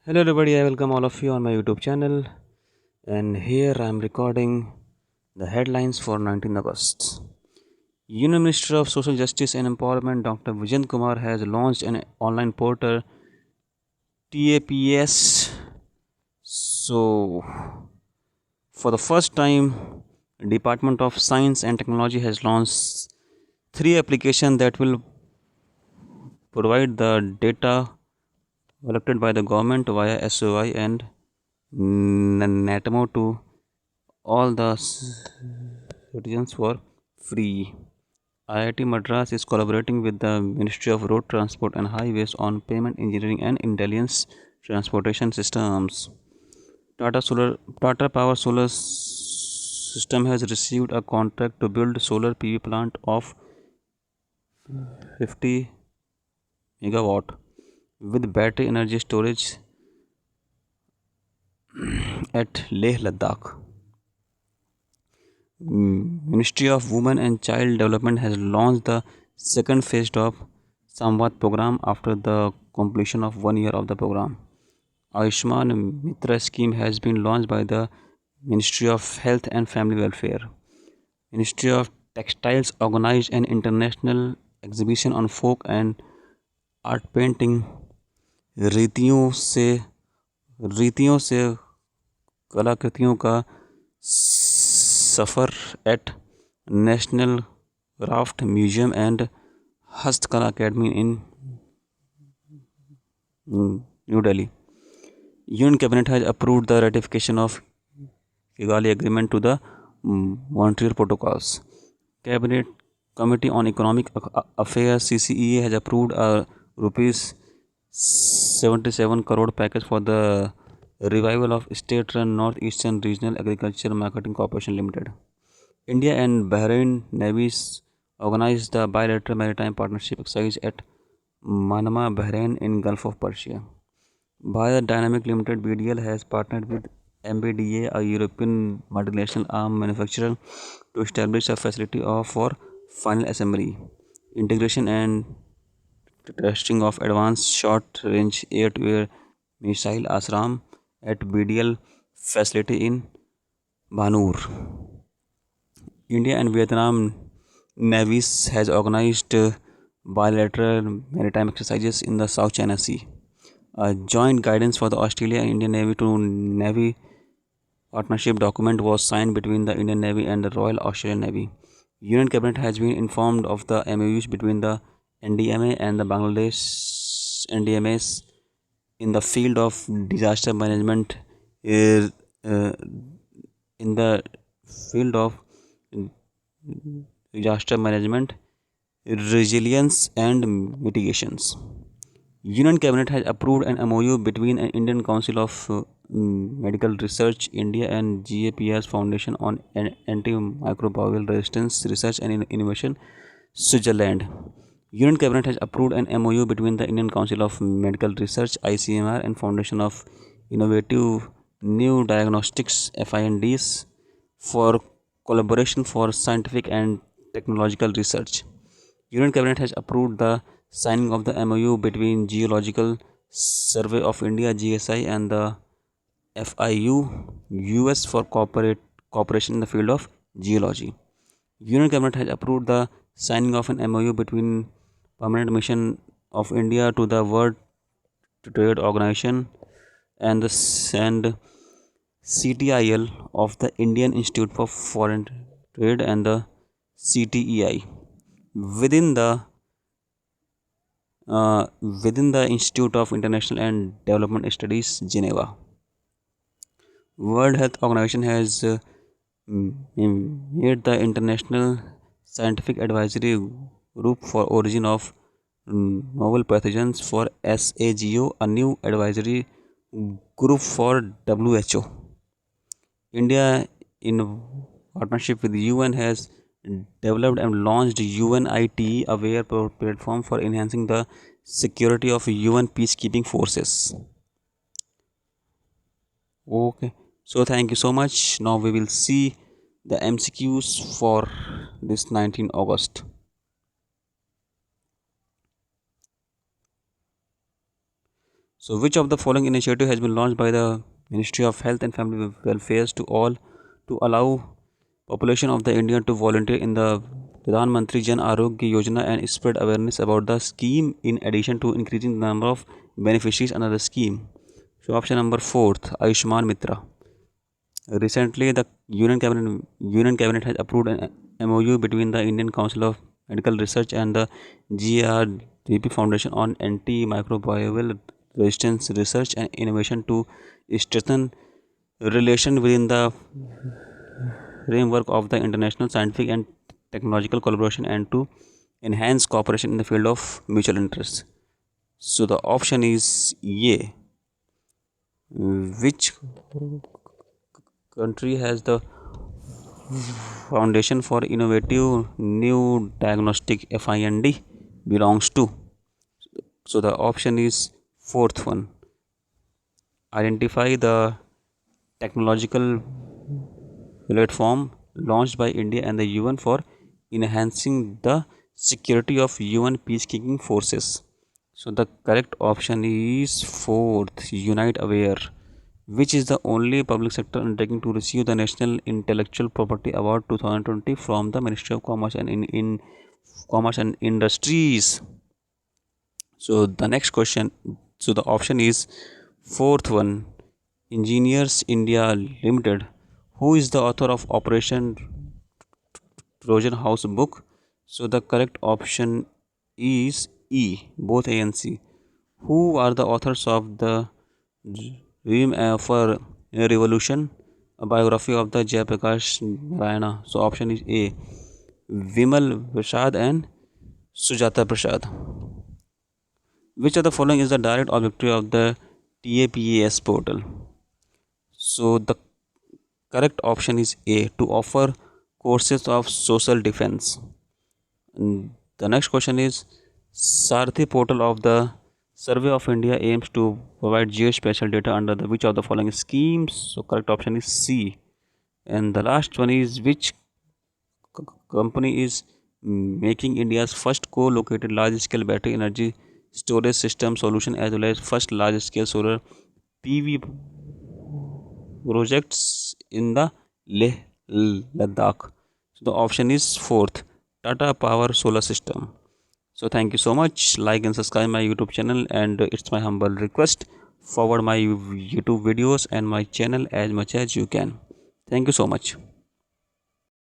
Hello everybody, I welcome all of you on my YouTube channel, and here I am recording the headlines for 19th August. Union Minister of Social Justice and Empowerment Dr. Vijay Kumar has launched an online portal TAPS. So for the first time, Department of Science and Technology has launched three applications that will provide the data collected by the government via SOI and NATMO to all the citizens for free. IIT Madras is collaborating with the Ministry of Road Transport and Highways on payment engineering and intelligence transportation systems. Tata Power Solar System has received a contract to build solar PV plant of 50 megawatt with battery energy storage at Leh Ladakh. Ministry of Women and Child Development has launched the second phase of Samvad program after the completion of 1 year of the program. Ayushman Mitra scheme has been launched by the Ministry of Health and Family Welfare. Ministry of Textiles organized an international exhibition on folk and art painting रीतियों से कलाकृतियों का सफ़र at National Craft Museum and Hastkala Academy in New Delhi. Union Cabinet has approved the ratification of Kigali Agreement to the Montreal Protocols. Cabinet Committee on Economic Affairs CCEA has approved a rupees 77 crore package for the revival of state-run Northeastern Regional Agriculture Marketing Corporation Limited. India and Bahrain navies organized the bilateral maritime partnership exercise at Manama, Bahrain in Gulf of Persia. Bharat Dynamic Limited BDL has partnered with MBDA, a European multinational arm manufacturer, to establish a facility for final assembly, integration and testing of advanced short-range air-to-air missile Asram at BDL facility in Banur. India and Vietnam navies has organized bilateral maritime exercises in the South China Sea. A joint guidance for the Australia and Indian Navy to Navy partnership document was signed between the Indian Navy and the Royal Australian Navy. Union Cabinet has been informed of the MOUs between the NDMA and the Bangladesh NDMAs in the field of disaster management. Is in the field of disaster management, resilience and mitigations. Union Cabinet has approved an MOU between an Indian Council of Medical Research India and GAPS Foundation on Antimicrobial Resistance Research and Innovation, Switzerland. Union Cabinet has approved an MOU between the Indian Council of Medical Research ICMR and Foundation of Innovative New Diagnostics FINDs for collaboration for scientific and technological research. Union Cabinet has approved the signing of the MOU between Geological Survey of India GSI and the FIU US for cooperation in the field of geology. Union Cabinet has approved the signing of an MOU between Permanent Mission of India to the World Trade Organization and and CTIL of the Indian Institute for Foreign Trade and the CTEI within the Institute of International and Development Studies, Geneva. World Health Organization has made the International Scientific Advisory Group for Origin of Novel Pathogens for SAGO, a new advisory group for WHO. India, in partnership with UN, has developed and launched UNITE Aware platform for enhancing the security of UN peacekeeping forces. Okay, so thank you so much. Now we will see the MCQs for this 19 August. So which of the following initiative has been launched by the Ministry of Health and Family Welfare to allow population of the India to volunteer in the Pradhan Mantri Jan Arogya Yojana and spread awareness about the scheme in addition to increasing the number of beneficiaries under the scheme? So option number fourth, Ayushman Mitra. Recently, the Union Cabinet has approved an MOU between the Indian Council of Medical Research and the GRDP Foundation on antimicrobial resistance research and innovation to strengthen relation within the framework of the international scientific and technological collaboration and to enhance cooperation in the field of mutual interest. So the option is A. Which country has the Foundation for Innovative New Diagnostic FIND belongs to? So the option is fourth one. Identify the technological platform launched by India and the UN for enhancing the security of UN peacekeeping forces. So the correct option is fourth, Unite Aware, which is the only public sector undertaking to receive the National Intellectual Property Award 2020 from the Ministry of Commerce and in Commerce and Industries. So the next question, so the option is fourth one, Engineers India Limited, who is the author of Operation Trojan House book. So the correct option is E, both A and C. Who are the authors of the Dream for a Revolution, a biography of the Jayaprakash Narayana? So option is A, Vimal Prasad and Sujata Prasad. Which of the following is the direct objective of the TAPAS portal? So the correct option is A, to offer courses of social defense. And the next question is Sarthi portal of the Survey of India aims to provide geospatial data under the which of the following schemes? So correct option is C. And the last one is which company is making India's first co-located large-scale battery energy storage system solution as well as first large-scale solar PV projects in the Leh Ladakh. So the option is fourth, Tata Power Solar System. So thank you so much. Like and subscribe my YouTube channel, and it's my humble request, forward my YouTube videos and my channel as much as you can. Thank you so much.